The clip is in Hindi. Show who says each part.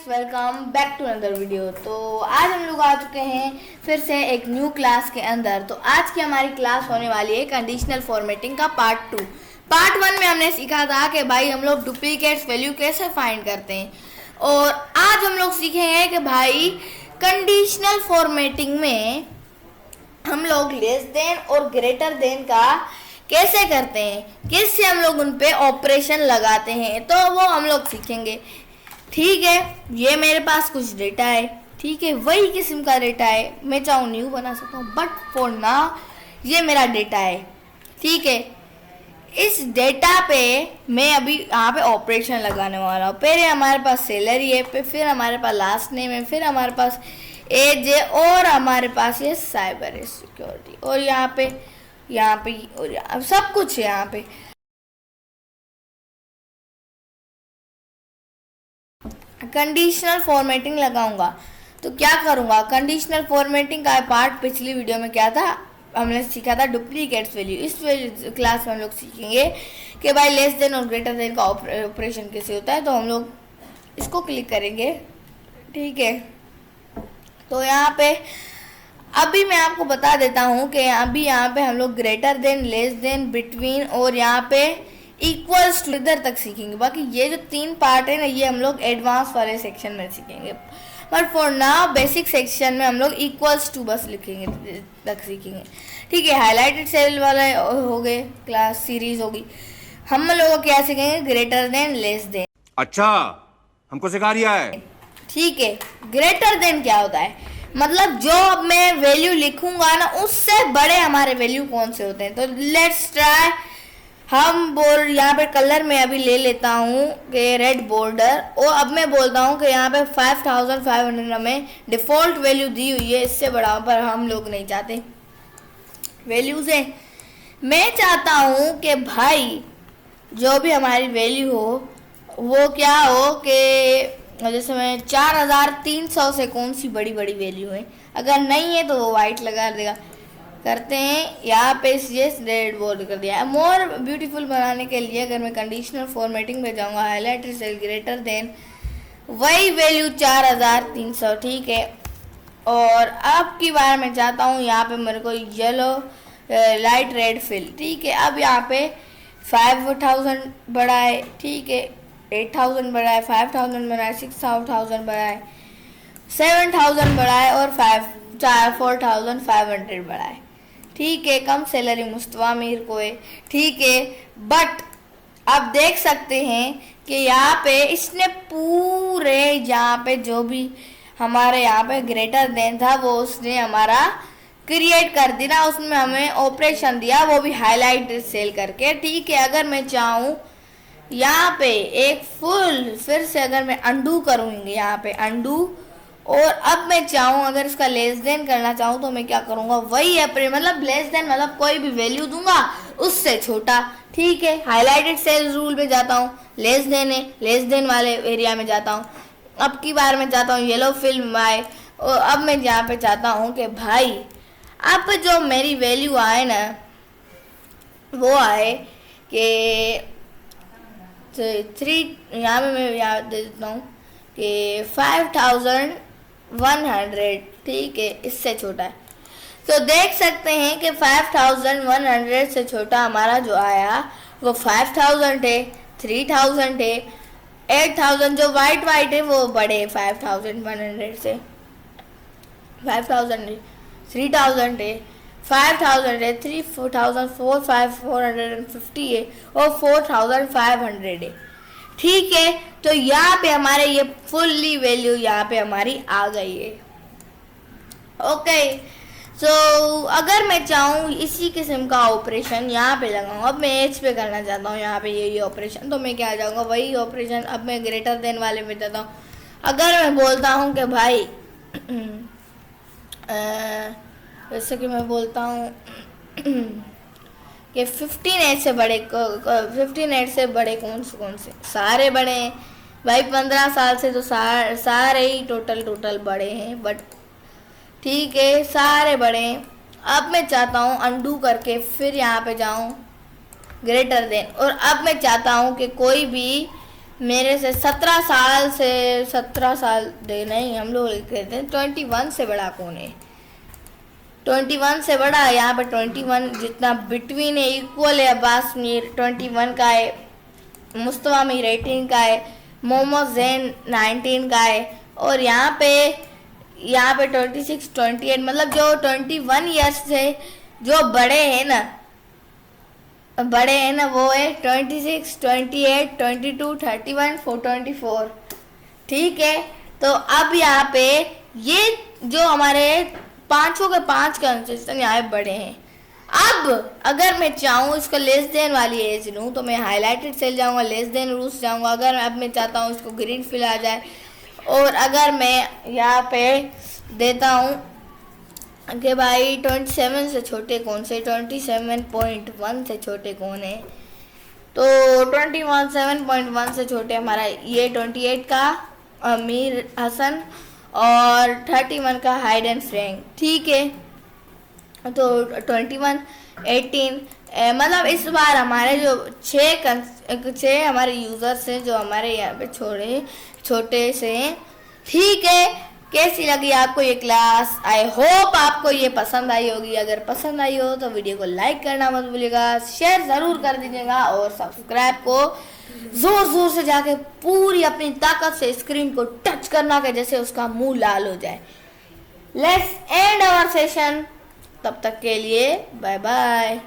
Speaker 1: Welcome back to another video. तो आज हम लोग आ चुके हैं फिर से एक न्यू क्लास के अंदर। तो आज की हमारी क्लास होने वाली है कंडीशनल फॉर्मेटिंग का पार्ट 2। पार्ट 1 में हमने सीखा था कि भाई हम लोग डुप्लीकेट्स वैल्यू कैसे फाइंड करते हैं, और आज हम लोग सीखेंगे कि भाई कंडीशनल फॉर्मेटिंग में हम लोग लेस देन और ग्रेटर देन का कैसे करते हैं, किससे हम लोग उन पे ऑपरेशन लगाते हैं, तो वो हम लोग सीखेंगे। ठीक है, ये मेरे पास कुछ डेटा है, ठीक है, वही किस्म का डेटा है, मैं चाहूँ न्यू बना सकता हूँ, बट फॉर नाउ ये मेरा डेटा है। ठीक है, इस डेटा पे मैं अभी यहाँ पे ऑपरेशन लगाने वाला हूँ। पहले हमारे पास सैलरी है, फिर हमारे पास लास्ट नेम है, फिर हमारे पास एज है, और हमारे पास ये साइबर सिक्योरिटी, और यहाँ पे और सब कुछ है यहाँ पे। कंडीशनल फॉर्मेटिंग लगाऊंगा तो क्या करूंगा, कंडीशनल फॉर्मेटिंग का पार्ट पिछली वीडियो में क्या था, हमने सीखा था डुप्लीकेट्स वैल्यू। इस क्लास में हम लोग सीखेंगे कि भाई लेस देन और ग्रेटर देन का ऑपरेशन कैसे होता है। तो हम लोग इसको क्लिक करेंगे। ठीक है, तो यहाँ पे अभी मैं आपको बता देता हूँ कि अभी यहाँ पे हम लोग greater than, less than, between और यहाँ पे इक्वल्स टू इधर तक सीखेंगे। बाकी ये जो 3 पार्ट है ना, ये हम लोग एडवांस वाले सेक्शन में सीखेंगे, but for now basic section में हम लोग इक्वल्स टू बस लिखेंगे तक सीखेंगे। ठीक है, हाईलाइटेड सेल वाला हो गए, क्लास सीरीज होगी। हम लोग क्या सीखेंगे, ग्रेटर देन, लेस देन।
Speaker 2: अच्छा, हमको सिखा रिया है।
Speaker 1: ठीक है, ग्रेटर देन क्या होता है, मतलब जो अब मैं वैल्यू लिखूंगा ना उससे बड़े हमारे वैल्यू कौन से होते हैं। तो लेट्स ट्राई, हम बोल यहाँ पे कलर में अभी ले लेता हूँ कि रेड बॉर्डर, और अब मैं बोलता हूँ कि यहाँ पे 5500 हमें डिफ़ॉल्ट वैल्यू दी हुई है, इससे बड़ा पर हम लोग नहीं चाहते वैल्यूज है। मैं चाहता हूँ कि भाई जो भी हमारी वैल्यू हो वो क्या हो कि जैसे मैं 4300 से कौन सी बड़ी बड़ी वैल्यू है, अगर नहीं है तो वो वाइट लगा देगा। करते हैं यहाँ पे ये रेड बोर्ड कर दिया है। मोर ब्यूटीफुल बनाने के लिए अगर मैं कंडीशनल फॉर्मेटिंग में जाऊँगा, हाईलाइटेड सेल ग्रेटर देन वही वैल्यू 4300। ठीक है, और अब की बार मैं चाहता हूँ यहाँ पे मेरे को येलो लाइट रेड फिल। ठीक है, अब यहाँ पे 5000 बड़ा है, ठीक है, 8000 बड़ा है, 5000 बड़ा है, 6000 बड़ा है, 7000 बड़ा है, और 4500 बड़ा है। ठीक है, कम सैलरी मुस्तफा मीर को है। ठीक है, बट आप देख सकते हैं कि यहाँ पे इसने पूरे यहाँ पे जो भी हमारे यहाँ पे ग्रेटर देन था वो उसने हमारा क्रिएट कर दिया, उसमें हमें ऑपरेशन दिया, वो भी हाईलाइट सेल करके। ठीक है, अगर मैं चाहूँ यहाँ पे एक फुल फिर से अगर मैं अंडू करूँगी, यहाँ पे अंडू, और अब मैं चाहूँ अगर इसका लेस देन करना चाहूँ तो मैं क्या करूँगा, वही है मतलब लेस देन मतलब कोई भी वैल्यू दूंगा उससे छोटा। ठीक है, हाईलाइटेड सेल रूल में जाता हूँ, लेस देन है, लेस देन वाले एरिया में जाता हूँ। अब की बार मैं चाहता हूँ येलो फिल्म आए, और अब मैं यहाँ पे चाहता हूँ कि भाई अब जो मेरी वैल्यू आए ना वो आए कि 3, यहाँ पे मैं यहाँ दे देता हूँ कि 5100। ठीक है, इससे छोटा है। तो देख सकते हैं कि 5100 से छोटा हमारा जो आया वो 5000 है, 3000 है, 8000 जो वाइट है वो बड़े 5100 से, 5000 है, 3000 है, 5000 है, 450 है, और 4500 है। ठीक है, तो यहाँ पे हमारे ये फुल्ली वैल्यू यहाँ पे हमारी आ गई है। ओके, सो अगर मैं चाहूँ इसी किस्म का ऑपरेशन यहाँ पे लगाऊँ, अब मैं एज पे करना चाहता हूँ यहाँ पे ये ऑपरेशन, तो मैं क्या जाऊँगा, वही ऑपरेशन अब मैं ग्रेटर देन वाले में देता हूँ। अगर मैं बोलता हूँ कि भाई जैसे कि मैं बोलता हूँ कि 15 से बड़े 15 से बड़े कौन से सारे बड़े हैं भाई, 15 साल से तो सारे ही टोटल बड़े हैं, बट ठीक है सारे बड़े हैं। अब मैं चाहता हूँ अंडू करके फिर यहाँ पे जाऊँ ग्रेटर देन, और अब मैं चाहता हूँ कि कोई भी मेरे से 17 साल दे नहीं, हम लोग कहते हैं 21 से बड़ा कौन है। 21 से बड़ा है, यहाँ पे 21 जितना बिटवीन है इक्वल है। अब्बास मीर 21 का है, मुस्तफा मीर 18 का है, मोहम्मद जैन 19 का है, और यहाँ पे 26 28 मतलब जो 21 ईयर्स से जो बड़े हैं ना वो है 26 28 22 31 24। ठीक है, तो अब यहाँ पे ये जो हमारे पांचों के 5 कंसेशन यहाँ पे बड़े हैं। अब अगर मैं चाहूँ इसको लेस देन वाली एज लूँ तो मैं हाईलाइटेड सेल जाऊँगा, लेस देन रूस जाऊँगा। अगर अब मैं चाहता हूँ इसको ग्रीन फिल आ जाए, और अगर मैं यहाँ पे देता हूँ कि भाई 27 से छोटे कौन से, 27.1 से छोटे कौन है, तो 27.1 से छोटे हमारा ये 28 का अमीर हसन और 31 का हाइडन फ्रैंक। ठीक है, तो 21 18 मतलब इस बार हमारे जो 6 हमारे यूजर्स हैं जो हमारे यहाँ पे छोटे से हैं। ठीक है, कैसी लगी आपको ये क्लास? आई होप आपको ये पसंद आई होगी। अगर पसंद आई हो तो वीडियो को लाइक करना मत भूलिएगा, शेयर ज़रूर कर दीजिएगा, और सब्सक्राइब को जोर जोर से जाके पूरी अपनी ताकत से स्क्रीन को टच करना कि जैसे उसका मुंह लाल हो जाए। Let's end our session. तब तक के लिए बाय बाय।